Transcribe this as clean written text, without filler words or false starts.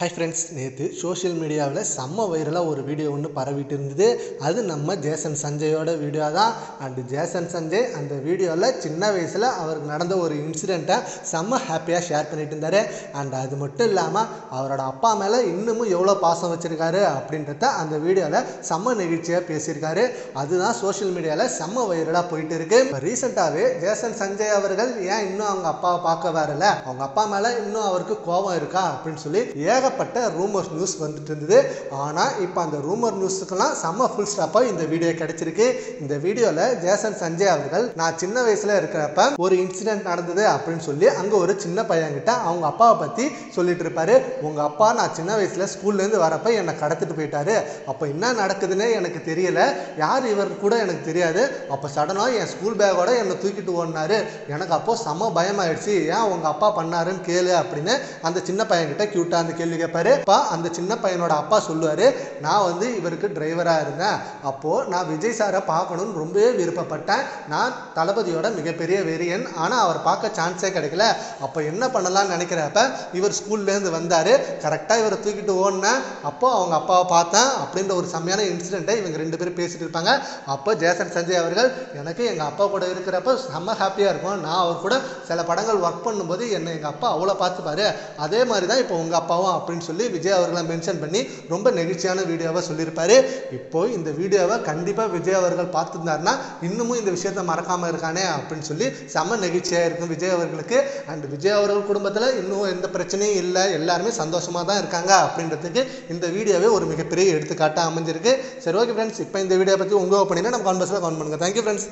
Hi friends, நேற்று social மீடியாவில் செம்ம வைரலாக ஒரு வீடியோ ஒன்று பரவிட்டு இருந்தது. அது நம்ம ஜேசன் சஞ்சயோட வீடியோ தான். அண்டு ஜேசன் சஞ்சய் அந்த வீடியோவில் சின்ன வயசில் அவருக்கு நடந்த ஒரு இன்சிடெண்ட்டை செம்ம ஹாப்பியாக ஷேர் பண்ணிட்டு இருந்தார். அண்ட் அது மட்டும் இல்லாமல் அவரோட அப்பா மேலே இன்னமும் எவ்வளோ பாசம் வச்சுருக்காரு அப்படின்றத அந்த வீடியோவில் செம்ம நெகிழ்ச்சியாக பேசியிருக்காரு. அதுதான் சோஷியல் மீடியாவில் செம்ம வைரலாக போயிட்டு இருக்கு. இப்போ ரீசெண்டாகவே ஜேசன் சஞ்சய் அவர்கள் ஏன் இன்னும் அவங்க அப்பாவை பார்க்க வரல, அவங்க அப்பா மேலே இன்னும் அவருக்கு கோபம் இருக்கா அப்படின்னு சொல்லி ஏகப்பட்ட ரூமர் நியூஸ் வந்துட்டு இருந்தது. ஆனால் இப்போ அந்த ரூமர் நியூஸுக்கெல்லாம் செம்ம ஃபுல் ஸ்டாப்பாக இந்த வீடியோ கிடைச்சிருக்கு. இந்த வீடியோவில் ஜேசன் சஞ்சய் அவர்கள் நான் சின்ன வயசில் இருக்கிறப்ப ஒரு இன்சிடென்ட் நடந்தது அப்படின்னு சொல்லி அங்கே ஒரு சின்ன பையன்கிட்ட அவங்க அப்பாவை பற்றி சொல்லிட்டு இருப்பாரு. உங்கள் அப்பா நான் சின்ன வயசில் ஸ்கூல்லேருந்து வரப்ப என்னை கடத்திட்டு போயிட்டாரு. அப்போ என்ன நடக்குதுன்னு எனக்கு தெரியல, யார் இவர் கூட எனக்கு தெரியாது. அப்போ சடனாக என் ஸ்கூல் பேக்கோட என்னை தூக்கிட்டு ஓடினாரு. எனக்கு அப்போ செம்ம பயமாயிடுச்சு, ஏன் உங்கள் அப்பா பண்ணாருன்னு கேளு அப்படின்னு அந்த சின்ன பையன்கிட்ட க்யூட்டாக அந்த கேள்வி கேட்பாரு. அந்த சின்ன பையனோட அப்பா சொல்லுவாரு, நான் இவருக்கு டிரைவராக இருந்தேன். அப்போது நான் விஜய் சாரை பார்க்கணும்னு ரொம்பவே விருப்பப்பட்டேன். நான் தளபதியோட மிகப்பெரிய வெறியன், ஆனால் அவர் பார்க்க சான்ஸே கிடைக்கல. அப்போ என்ன பண்ணலாம்னு நினைக்கிறப்ப இவர் ஸ்கூல்லேருந்து வந்தார். கரெக்டாக இவரை தூக்கிட்டு ஓடினேன். அப்போது அவங்க அப்பாவை பார்த்தேன் அப்படின்ற ஒரு செம்மையான இன்சிடெண்ட்டை இவங்க ரெண்டு பேரும் பேசிட்டு இருப்பாங்க. அப்போ ஜேசன் சஞ்சய் அவர்கள், எனக்கு எங்கள் அப்பா கூட இருக்கிறப்ப செம்ம ஹாப்பியாக இருக்கும். நான் அவர் கூட சில படங்கள் ஒர்க் பண்ணும்போது என்னை எங்கள் அப்பா அவ்வளோ பார்த்துப்பாரு. அதே மாதிரி தான் இப்போ உங்கள் அப்பாவும் அப்படின்னு சொல்லி விஜய் அவர்களை மென்ஷன் பண்ணி ரொம்ப நெகிழ்ச்சியான வீடியோவை சொல்லியிருப்பாரு. இப்போ இந்த வீடியோவை கண்டிப்பாக விஜய் அவர்கள் பார்த்துருந்தாருன்னா இன்னமும் இந்த விஷயத்தை மறக்காமல் இருக்கானே அப்படின்னு சொல்லி செம்ம நெகிழ்ச்சியாக இருக்கும் விஜய் அவர்களுக்கு. அண்ட் விஜய் அவர்கள் குடும்பத்தில் இன்னும் எந்த பிரச்சனையும் இல்லை, எல்லாருமே சந்தோஷமாக தான் இருக்காங்க அப்படின்றதுக்கு இந்த வீடியோவே ஒரு மிகப்பெரிய எடுத்துக்காட்டாக அமைஞ்சிருக்கு. சரி, ஓகே ஃப்ரெண்ட்ஸ், இப்போ இந்த வீடியோ பற்றி உங்கள் ஒப்பீனியனை நம்ம கான்வர்ஸில் கமெண்ட் பண்ணுங்கள். Thank you friends.